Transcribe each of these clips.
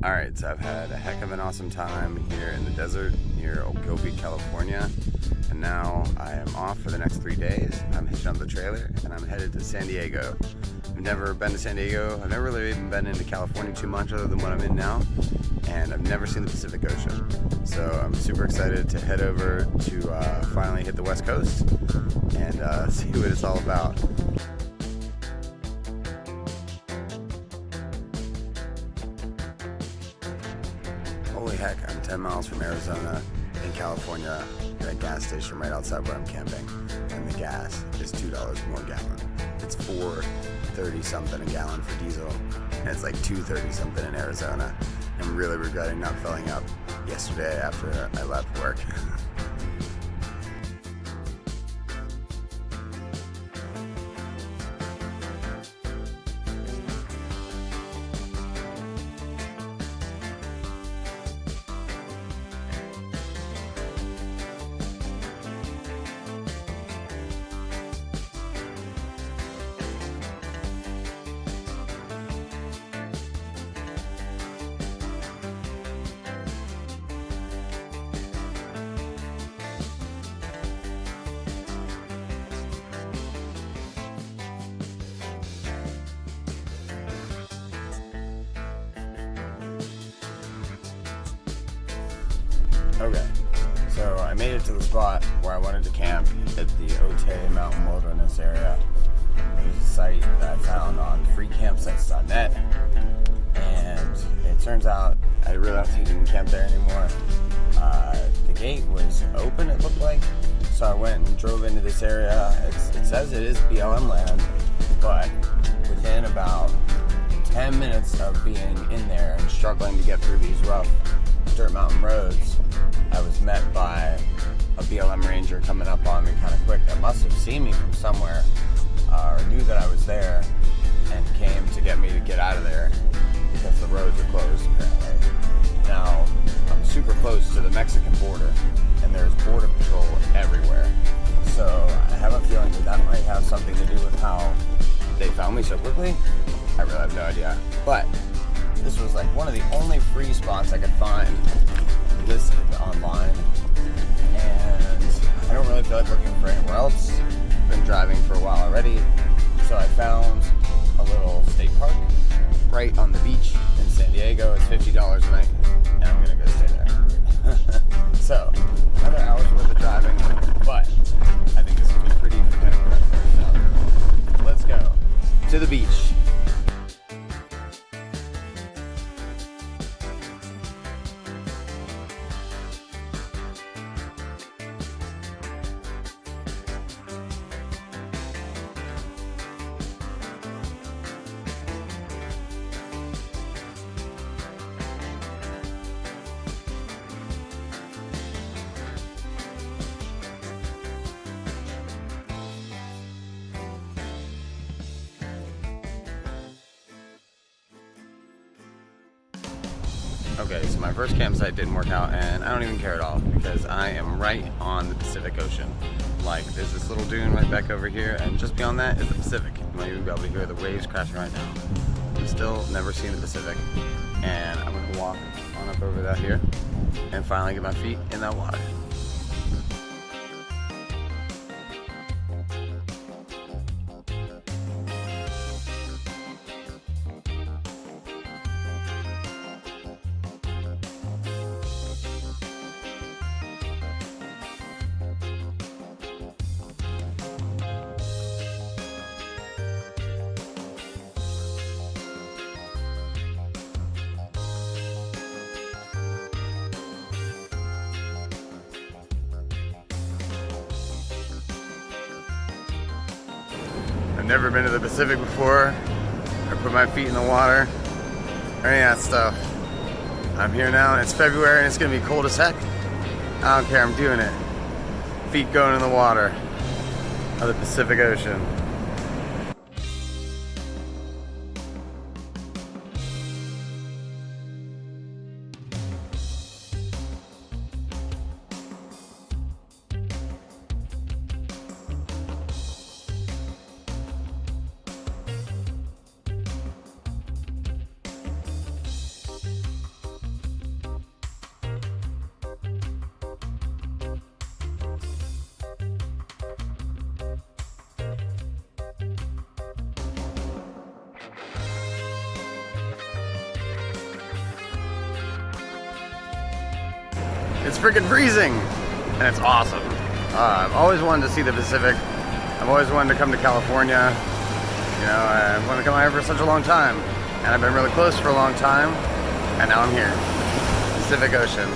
Alright, so I've had a heck of an awesome time here in the desert near Jolla Cove, California. And now I am off for the next 3 days. I'm hitching up the trailer and I'm headed to San Diego. I've never been to San Diego. I've never really even been into California too much other than what I'm in now. And I've never seen the Pacific Ocean. So I'm super excited to head over to finally hit the West Coast and see what it's all about. Holy heck, I'm 10 miles from Arizona in California at a gas station right outside where I'm camping. And the gas is $2 more a gallon. It's $4.30 something a gallon for diesel. And it's like $2.30 something in Arizona. I'm really regretting not filling up yesterday after I left work. Okay, so I made it to the spot where I wanted to camp at the Otay Mountain Wilderness area. It was a site that I found on freecampsites.net, and it turns out I really don't think you can camp there anymore. The gate was open, it looked like, so I went and drove into this area. It says it is BLM land, but within about 10 minutes of being in there and struggling to get through these rough dirt mountain roads, I was met by a BLM ranger coming up on me kind of quick that must have seen me from somewhere or knew that I was there and came to get me to get out of there because the roads are closed apparently. Now, I'm super close to the Mexican border and there's border patrol everywhere. So I have a feeling that might have something to do with how they found me so quickly. I really have no idea. But this was like one of the only free spots I could find listed online, and I don't really feel like looking for anywhere else. I've been driving for a while already, so I found a little state park right on the beach in San Diego. It's $50 a night, and I'm gonna go stay there. So, another hour's worth of driving, but I think this will be pretty incredible. So, let's go to the beach. Okay, so my first campsite didn't work out, and I don't even care at all because I am right on the Pacific Ocean. Like, there's this little dune right back over here, and just beyond that is the Pacific. You might even be able to hear the waves crashing right now. I've still never seen the Pacific, and I'm gonna walk on up over that here and finally get my feet in that water. I've never been to the Pacific before, or put my feet in the water, or any of that stuff. I'm here now, and it's February, and it's gonna be cold as heck. I don't care, I'm doing it. Feet going in the water of the Pacific Ocean. It's freaking freezing, and it's awesome. I've always wanted to see the Pacific. I've always wanted to come to California. You know, I've wanted to come out here for such a long time, and I've been really close for a long time, and now I'm here. Pacific Ocean.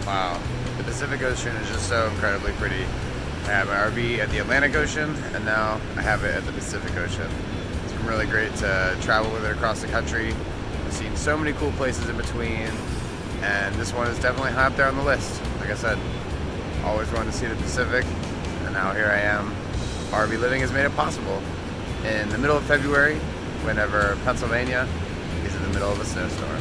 Wow, the Pacific Ocean is just so incredibly pretty. I have my RV at the Atlantic Ocean, and now I have it at the Pacific Ocean. It's been really great to travel with it across the country. I've seen so many cool places in between, and this one is definitely high up there on the list. Like I said, always wanted to see the Pacific, and now here I am. RV living has made it possible. In the middle of February, whenever Pennsylvania is in the middle of a snowstorm.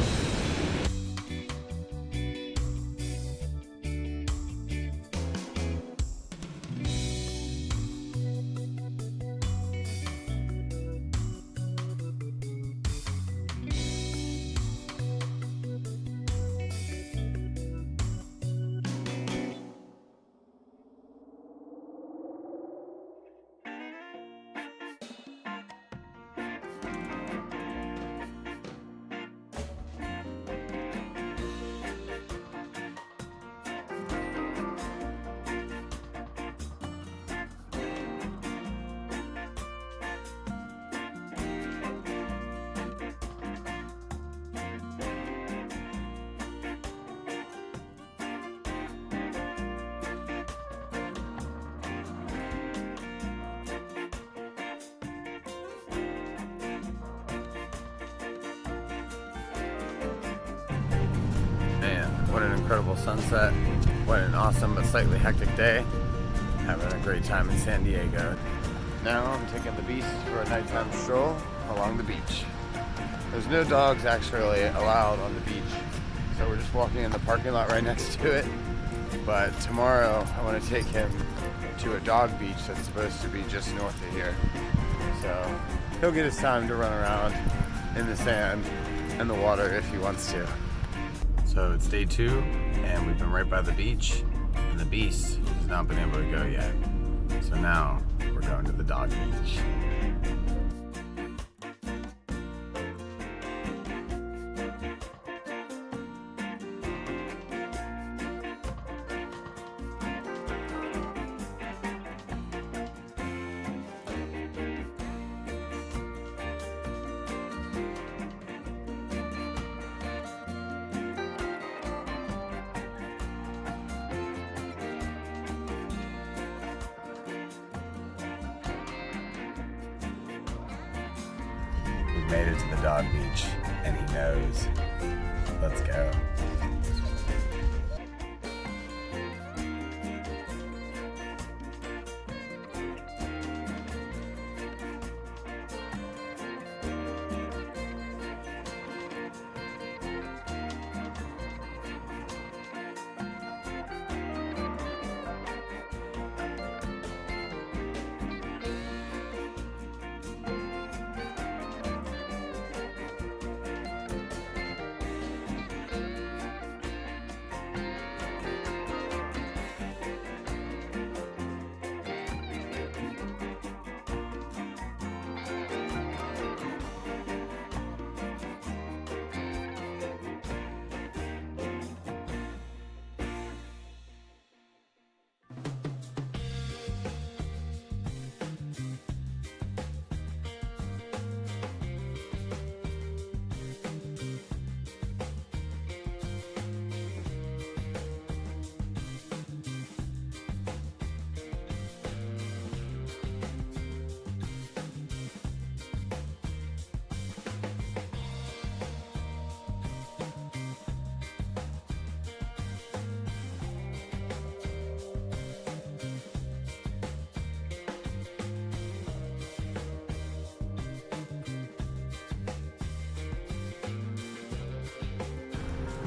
What an incredible sunset. What an awesome but slightly hectic day. Having a great time in San Diego. Now I'm taking the beast for a nighttime stroll along the beach. There's no dogs actually allowed on the beach, so we're just walking in the parking lot right next to it. But tomorrow I want to take him to a dog beach that's supposed to be just north of here. So he'll get his time to run around in the sand and the water if he wants to. So it's day 2, and we've been right by the beach, and the beast has not been able to go yet. So now we're going to the dog beach. Made it to the dog beach, and he knows. Let's go.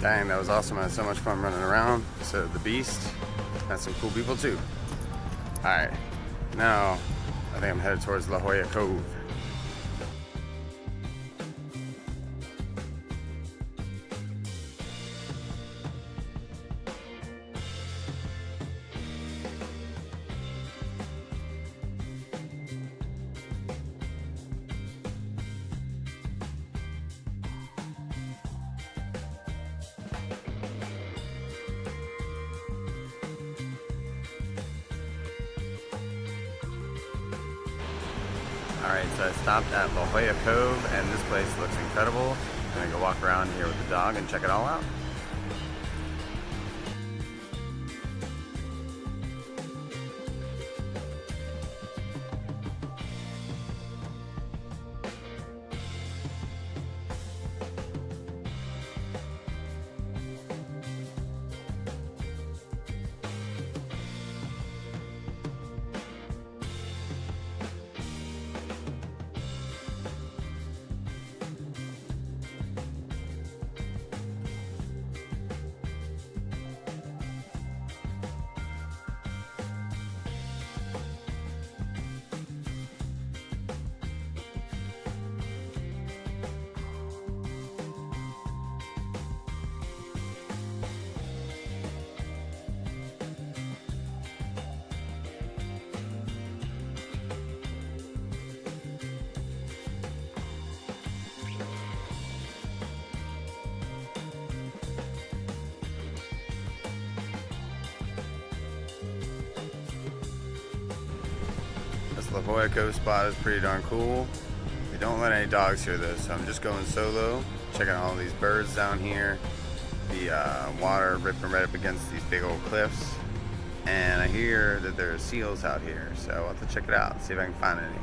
Dang, that was awesome. I had so much fun running around. So the Beast had some cool people too. Alright, now I think I'm headed towards Jolla Cove. Alright, so I stopped at Jolla Cove, and this place looks incredible. I'm gonna go walk around here with the dog and check it all out. This Jolla Cove spot is pretty darn cool. They don't let any dogs here though, so I'm just going solo, checking out all these birds down here, the water ripping right up against these big old cliffs, and I hear that there are seals out here, so I'll have to check it out, see if I can find any.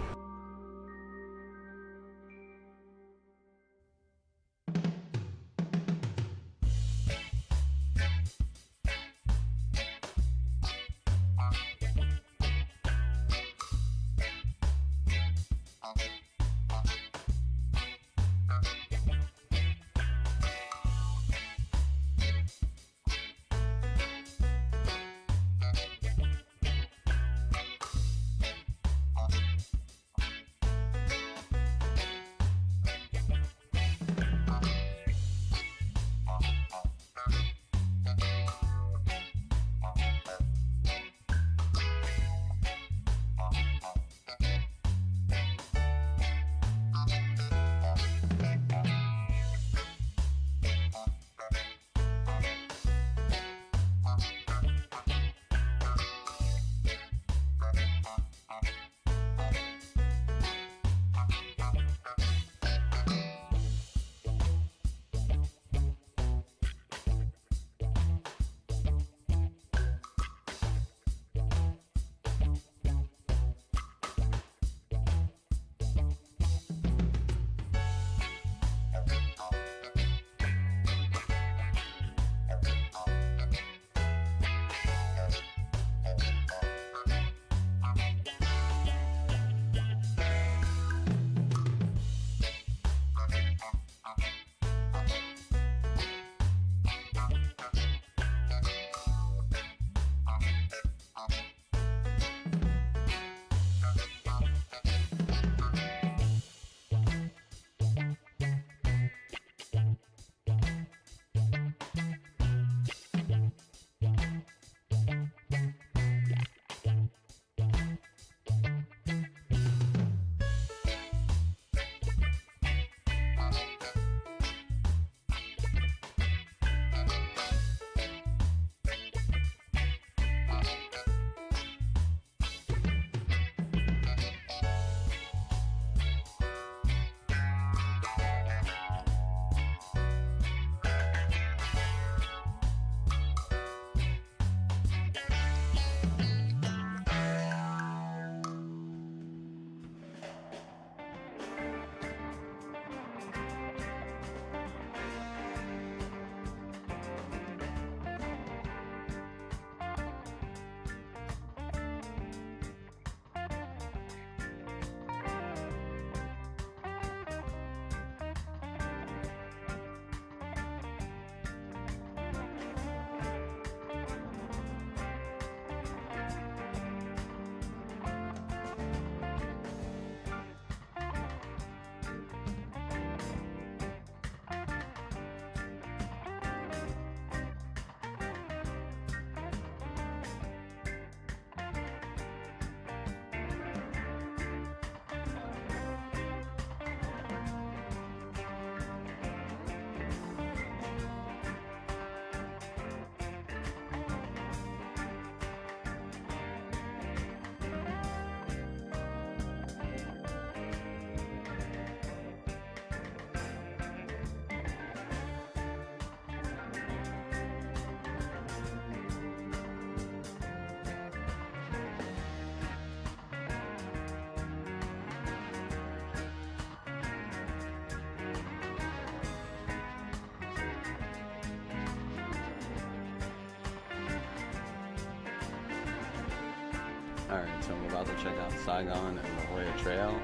Alright, so I'm about to check out Saigon and La Jolla Trail.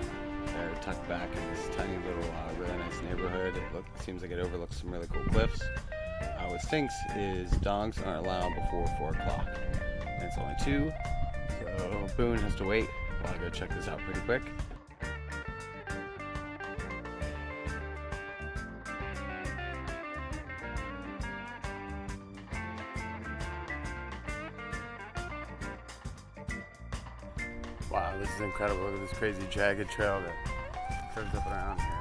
They're tucked back in this tiny little, really nice neighborhood. It seems like it overlooks some really cool cliffs. What stinks is dogs aren't allowed before 4 o'clock. And it's only 2, so Boone has to wait while I go check this out pretty quick. Wow, this is incredible. Look at this crazy jagged trail that curves up around here.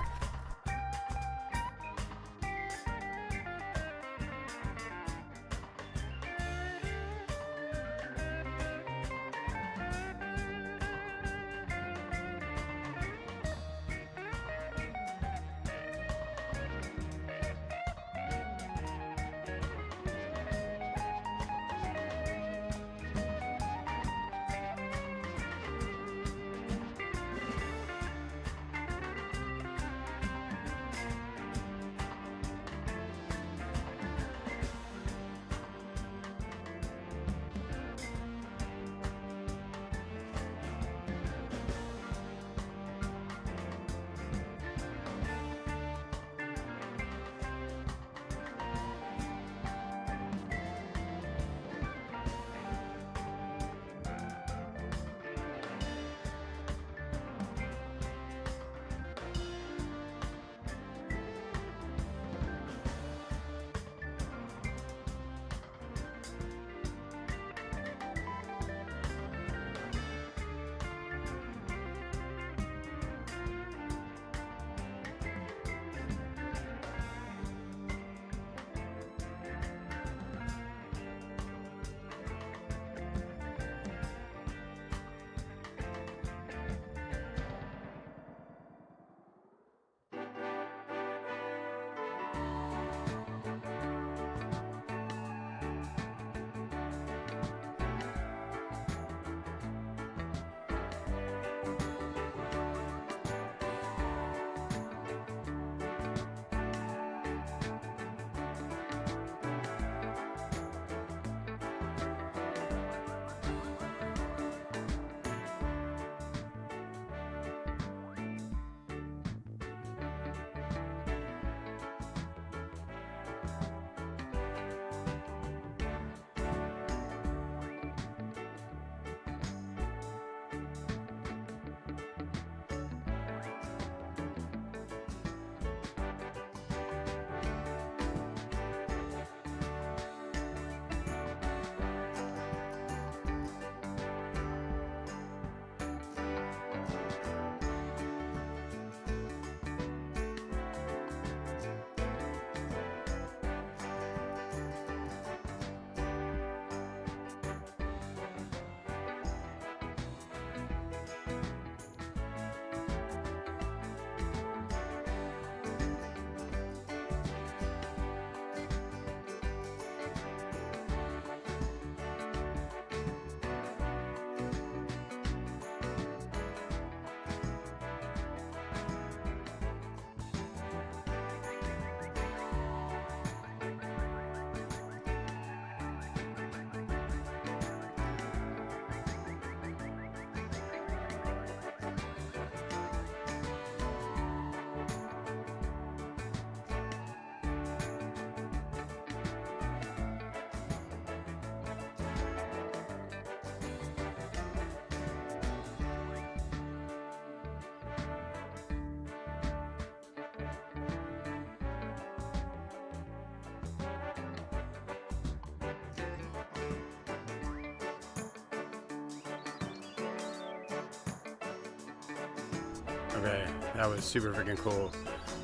Okay, that was super freaking cool.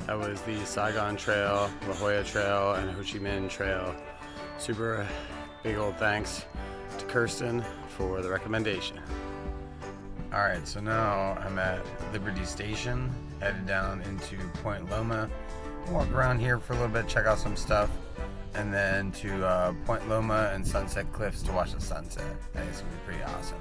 That was the Saigon Trail, La Jolla Trail, and Ho Chi Minh Trail. Super big old thanks to Kirsten for the recommendation. Alright, so now I'm at Liberty Station, headed down into Point Loma. Walk around here for a little bit, check out some stuff, and then to Point Loma and Sunset Cliffs to watch the sunset. I think it's going to be pretty awesome.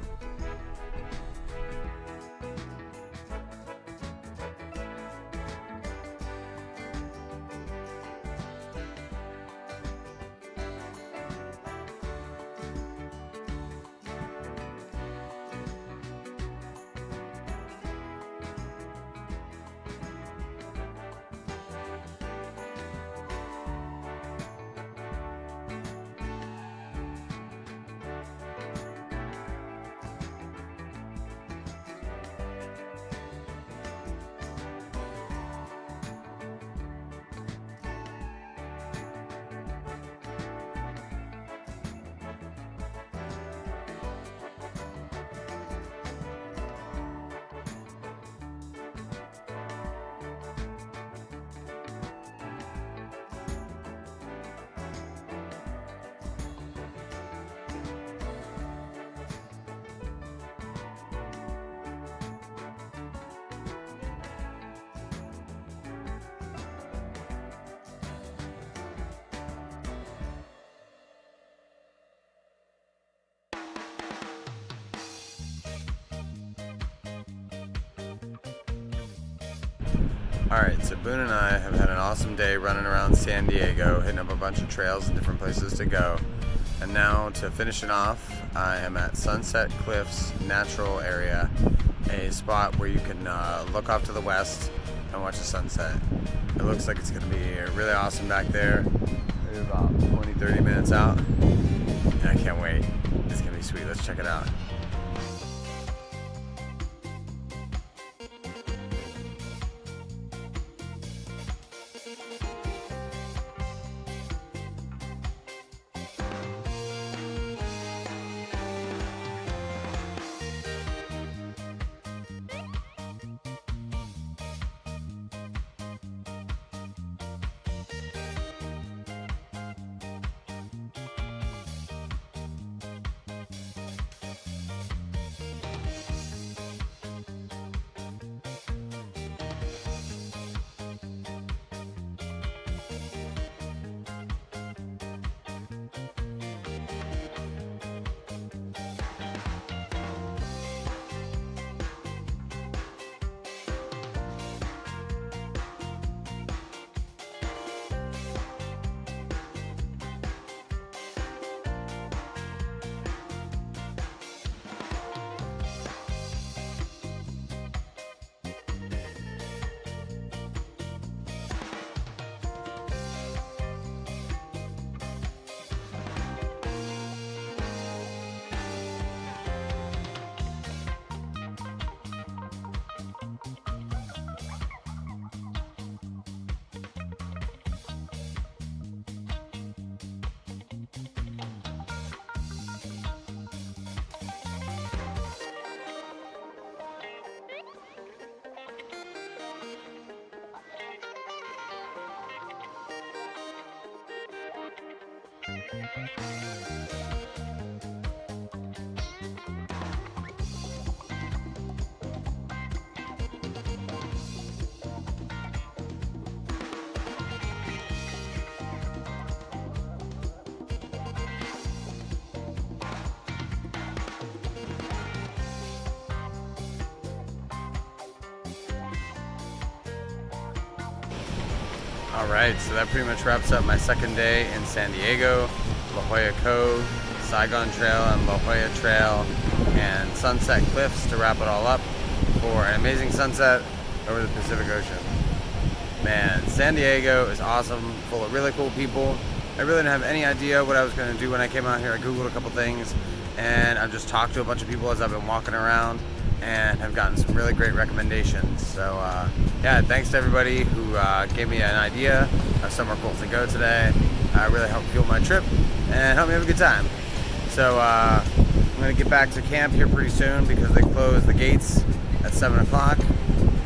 Alright, so Boone and I have had an awesome day running around San Diego, hitting up a bunch of trails and different places to go. And now, to finish it off, I am at Sunset Cliffs Natural Area, a spot where you can look off to the west and watch the sunset. It looks like it's going to be really awesome back there. Maybe about 20-30 minutes out. And I can't wait. It's going to be sweet. Let's check it out. Alright, so that pretty much wraps up my second day in San Diego. Jolla Cove, Saigon Trail and La Jolla Trail, and Sunset Cliffs to wrap it all up for an amazing sunset over the Pacific Ocean. Man, San Diego is awesome, full of really cool people. I really didn't have any idea what I was going to do when I came out here. I googled a couple things, and I've just talked to a bunch of people as I've been walking around, and have gotten some really great recommendations. So yeah, thanks to everybody who gave me an idea of somewhere cool to go today. Really helped fuel my trip and helped me have a good time. So I'm going to get back to camp here pretty soon because they close the gates at 7 o'clock.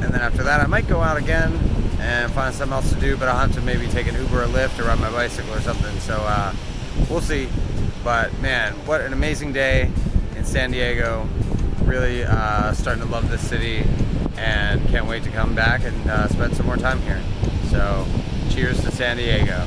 And then after that I might go out again and find something else to do, but I'll have to maybe take an Uber or Lyft or ride my bicycle or something. So we'll see. But man, what an amazing day in San Diego. Really starting to love this city and can't wait to come back and spend some more time here. So cheers to San Diego.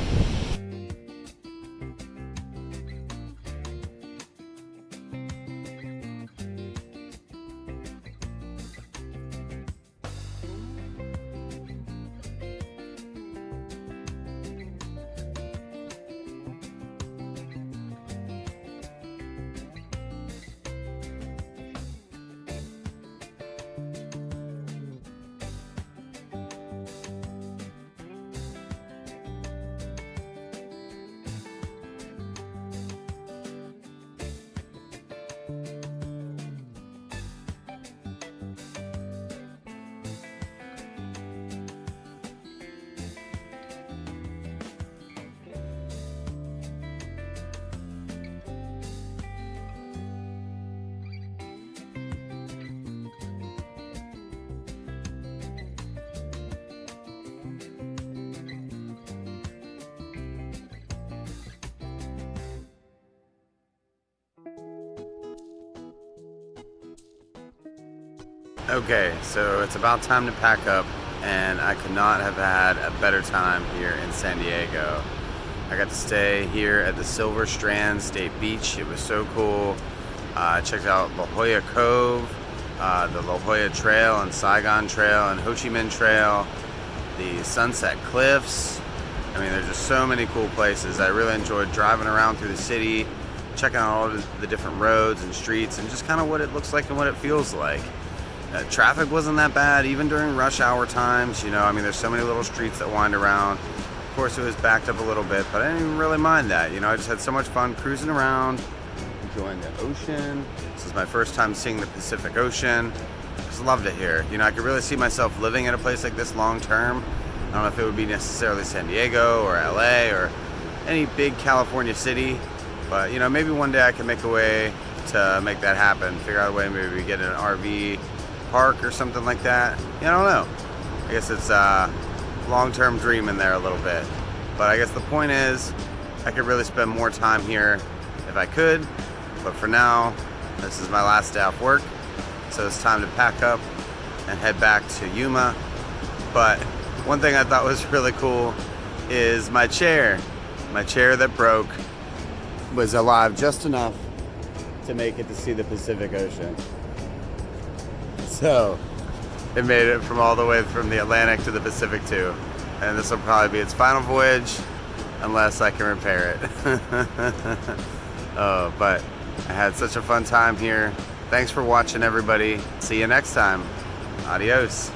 Okay, so it's about time to pack up, and I could not have had a better time here in San Diego. I got to stay here at the Silver Strand State Beach. It was so cool. I checked out La Jolla Cove, the La Jolla Trail and Saigon Trail and Ho Chi Minh Trail. the Sunset Cliffs. I mean, there's just so many cool places. I really enjoyed driving around through the city, checking out all the different roads and streets, and just kind of what it looks like and what it feels like. Traffic wasn't that bad, even during rush hour times. You know, I mean, there's so many little streets that wind around. Of course, it was backed up a little bit, but I didn't even really mind that. You know, I just had so much fun cruising around, enjoying the ocean. This is my first time seeing the Pacific Ocean. Just loved it here. You know, I could really see myself living in a place like this long term. I don't know if it would be necessarily San Diego or LA or any big California city, but you know, maybe one day I can make a way to make that happen. Figure out a way, maybe get an RV park or something like that. I don't know. I guess it's a long-term dream in there a little bit. But I guess the point is, I could really spend more time here if I could. But for now, this is my last day off work, so it's time to pack up and head back to Yuma. But one thing I thought was really cool is my chair. My chair that broke was alive just enough to make it to see the Pacific Ocean. So it made it from all the way from the Atlantic to the Pacific too. And this will probably be its final voyage unless I can repair it. Oh, but I had such a fun time here. Thanks for watching, everybody. See you next time. Adios.